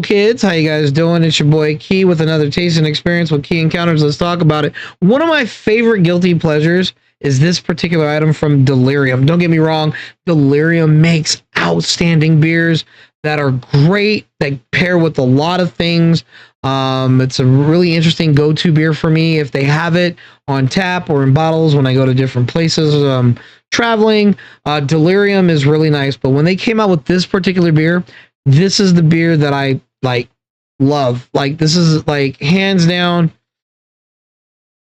kids, how you guys doing? It's your boy Key with another tasting experience with Key Encounters. Let's talk about it. One of my favorite guilty pleasures is this particular item from Delirium. Don't get me wrong, Delirium makes outstanding beers that are great, that pair with a lot of things. It's a really interesting go-to beer for me if they have it on tap or in bottles when I go to different places traveling. Delirium is really nice, but when they came out with this particular beer, this is the beer that I love. Like, this is like hands down,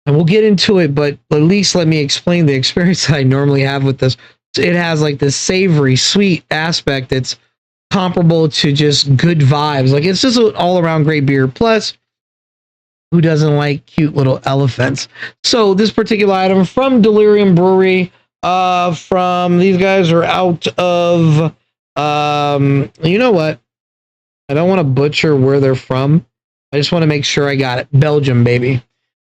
and we'll get into it, but at least let me explain the experience that I normally have with this. It has like this savory, sweet aspect. It's comparable to just good vibes. Like, it's just an all-around great beer. Plus, who doesn't like cute little elephants? So this particular item from Delirium Brewery, from these guys are out of you know what? I don't want to butcher where they're from. I just want to make sure I got it. Belgium, baby.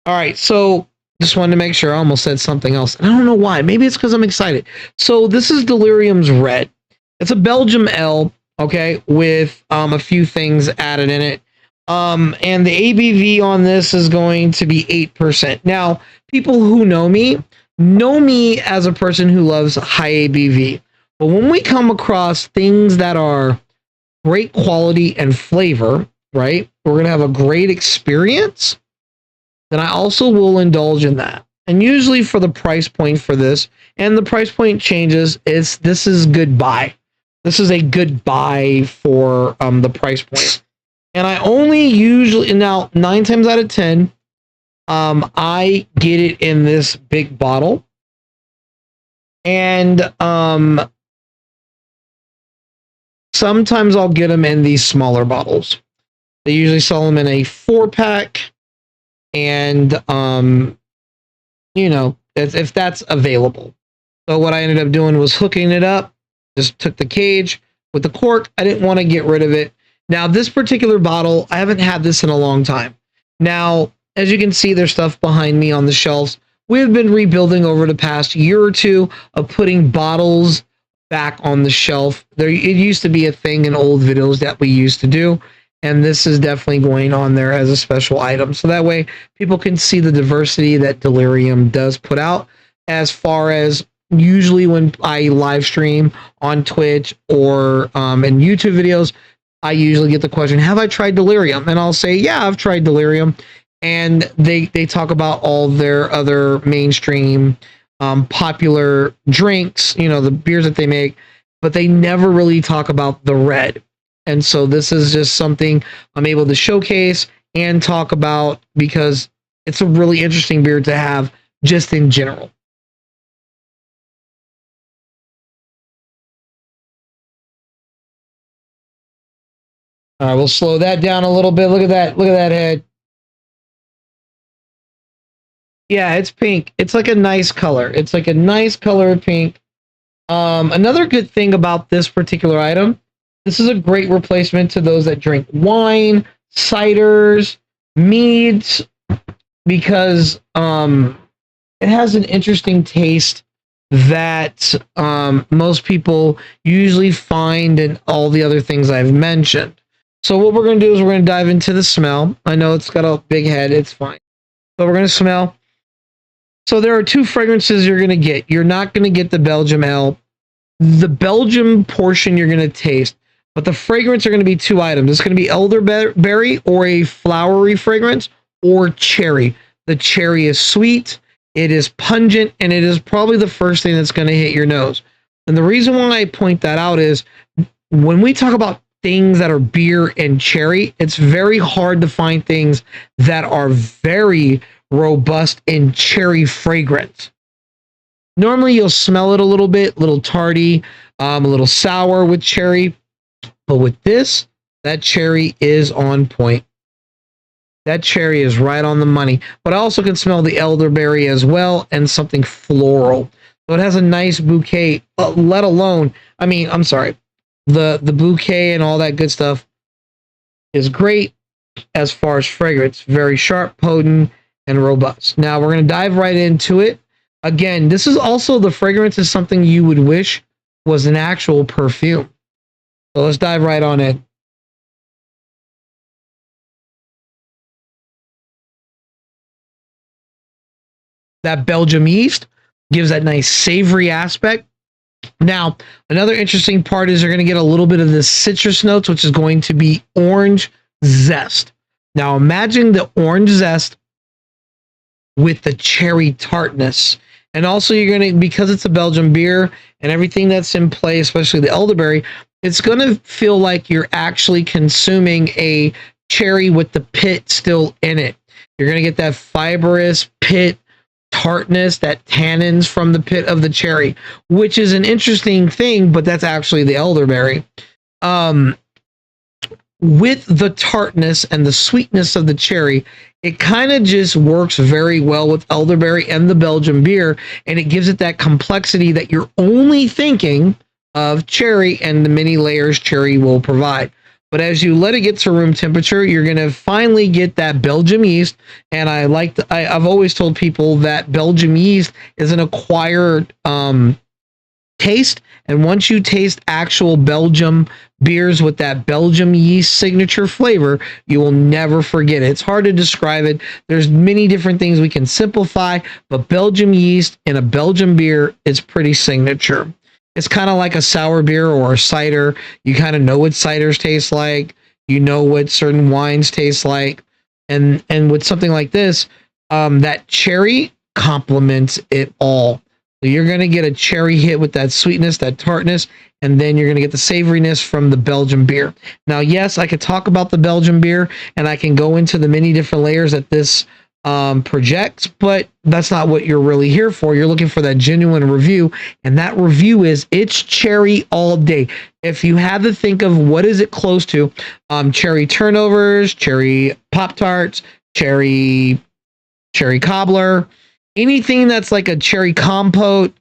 All right, so just wanted to make sure. I almost said something else. I don't know why. Maybe it's because I'm excited. So this is Delirium's Red. It's a Belgium ale, okay, with a few things added in it. And the ABV on this is going to be 8%. Now, people who know me as a person who loves high ABV. But when we come across things that are great quality and flavor, right, we're going to have a great experience, then I also will indulge in that. And usually for the price point for this, and the price point changes, this is good buy. This is a good buy for the price point. And I only usually, now 9 times out of 10, I get it in this big bottle. And sometimes I'll get them in these smaller bottles. They usually sell them in a 4-pack. And, you know, if that's available. So what I ended up doing was hooking it up. Just took the cage with the cork. I didn't want to get rid of it. Now, this particular bottle, I haven't had this in a long time. Now, as you can see, there's stuff behind me on the shelves. We've been rebuilding over the past year or two of putting bottles back on the shelf. It used to be a thing in old videos that we used to do, and this is definitely going on there as a special item. So that way people can see the diversity that Delirium does put out. As far as usually when I live stream on Twitch or in YouTube videos, I usually get the question, have I tried Delirium? And I'll say, yeah, I've tried Delirium. And they talk about all their other mainstream popular drinks, you know, the beers that they make, but they never really talk about the red. And so this is just something I'm able to showcase and talk about because it's a really interesting beer to have just in general. All right, we'll slow that down a little bit. Look at that. Look at that head. Yeah, it's pink. It's like a nice color. It's like a nice color of pink. Another good thing about this particular item, this is a great replacement to those that drink wine, ciders, meads, because it has an interesting taste that most people usually find in all the other things I've mentioned. So what we're going to do is we're going to dive into the smell. I know it's got a big head. It's fine. But we're going to smell. So there are 2 fragrances you're going to get. You're not going to get the Belgium ale. The Belgium portion you're going to taste. But the fragrance are going to be 2 items. It's going to be elderberry or a flowery fragrance or cherry. The cherry is sweet. It is pungent. And it is probably the first thing that's going to hit your nose. And the reason why I point that out is when we talk about things that are beer and cherry, it's very hard to find things that are very robust in cherry fragrance. Normally you'll smell it a little bit, a little tarty, a little sour with cherry, but with this, that cherry is on point. That cherry is right on the money, but I also can smell the elderberry as well and something floral. So it has a nice bouquet, let alone, I'm sorry, the bouquet and all that good stuff is great as far as fragrance. Very sharp, potent, and robust. Now we're going to dive right into it. Again, this is also, the fragrance is something you would wish was an actual perfume. So let's dive right on in. That Belgium yeast gives that nice savory aspect. Now, another interesting part is you're going to get a little bit of the citrus notes, which is going to be orange zest. Now, imagine the orange zest with the cherry tartness. And also, you're going to, because it's a Belgian beer and everything that's in play, especially the elderberry, it's going to feel like you're actually consuming a cherry with the pit still in it. You're going to get that fibrous pit tartness, that tannins from the pit of the cherry, which is an interesting thing, but that's actually the elderberry. With the tartness and the sweetness of the cherry, it kind of just works very well with elderberry and the Belgian beer, and it gives it that complexity that you're only thinking of cherry and the many layers cherry will provide. But as you let it get to room temperature, you're going to finally get that Belgium yeast. And I've always told people that Belgium yeast is an acquired taste. And once you taste actual Belgium beers with that Belgium yeast signature flavor, you will never forget it. It's hard to describe it. There's many different things we can simplify, but Belgium yeast in a Belgian beer is pretty signature. It's kind of like a sour beer or a cider. You kind of know what ciders taste like. You know what certain wines taste like. And with something like this, that cherry complements it all. So you're going to get a cherry hit with that sweetness, that tartness, and then you're going to get the savoriness from the Belgian beer. Now, yes, I could talk about the Belgian beer, and I can go into the many different layers that this projects, but that's not what you're really here for. You're looking for that genuine review, and that review is it's cherry all day. If you had to think of what is it close to, cherry turnovers, cherry Pop-Tarts, cherry cobbler, anything that's like a cherry compote,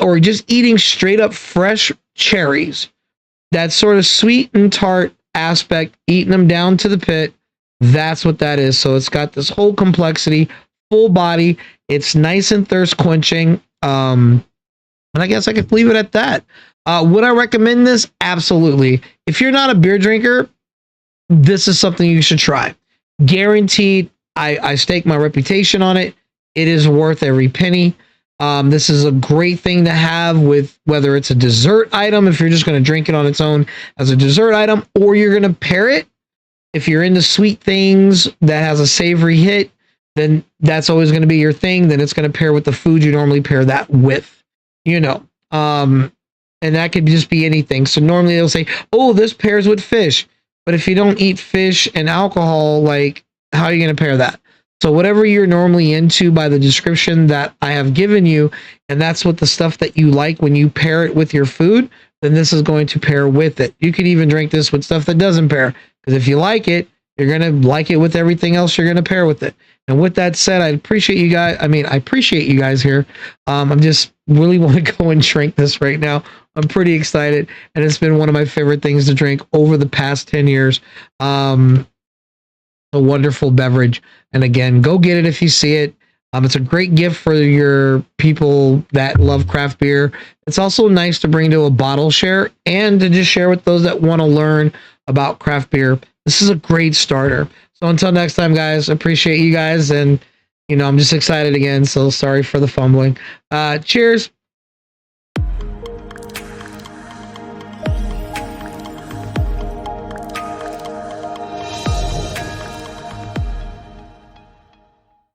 or just eating straight up fresh cherries, that sort of sweet and tart aspect, eating them down to the pit. That's what that is. So it's got this whole complexity, full body. It's nice and thirst quenching. And I guess I could leave it at that. Would I recommend this? Absolutely. If you're not a beer drinker, this is something you should try. Guaranteed. I stake my reputation on it. It is worth every penny. This is a great thing to have with whether it's a dessert item, if you're just going to drink it on its own as a dessert item, or you're going to pair it. If you're into sweet things that has a savory hit, then that's always going to be your thing. Then it's going to pair with the food you normally pair that with, and that could just be anything. So normally they'll say, oh, this pairs with fish. But if you don't eat fish and alcohol, like, how are you going to pair that? So whatever you're normally into by the description that I have given you, and that's what the stuff that you like when you pair it with your food, then this is going to pair with it. You could even drink this with stuff that doesn't pair. Because if you like it, you're going to like it with everything else you're going to pair with it. And with that said, I appreciate you guys. I appreciate you guys here. I'm just really want to go and drink this right now. I'm pretty excited. And it's been one of my favorite things to drink over the past 10 years. A wonderful beverage. And again, go get it if you see it. It's a great gift for your people that love craft beer. It's also nice to bring to a bottle share and to just share with those that want to learn about craft beer. This is a great starter. So until next time, guys, appreciate you guys. And, I'm just excited again. So sorry for the fumbling. Cheers.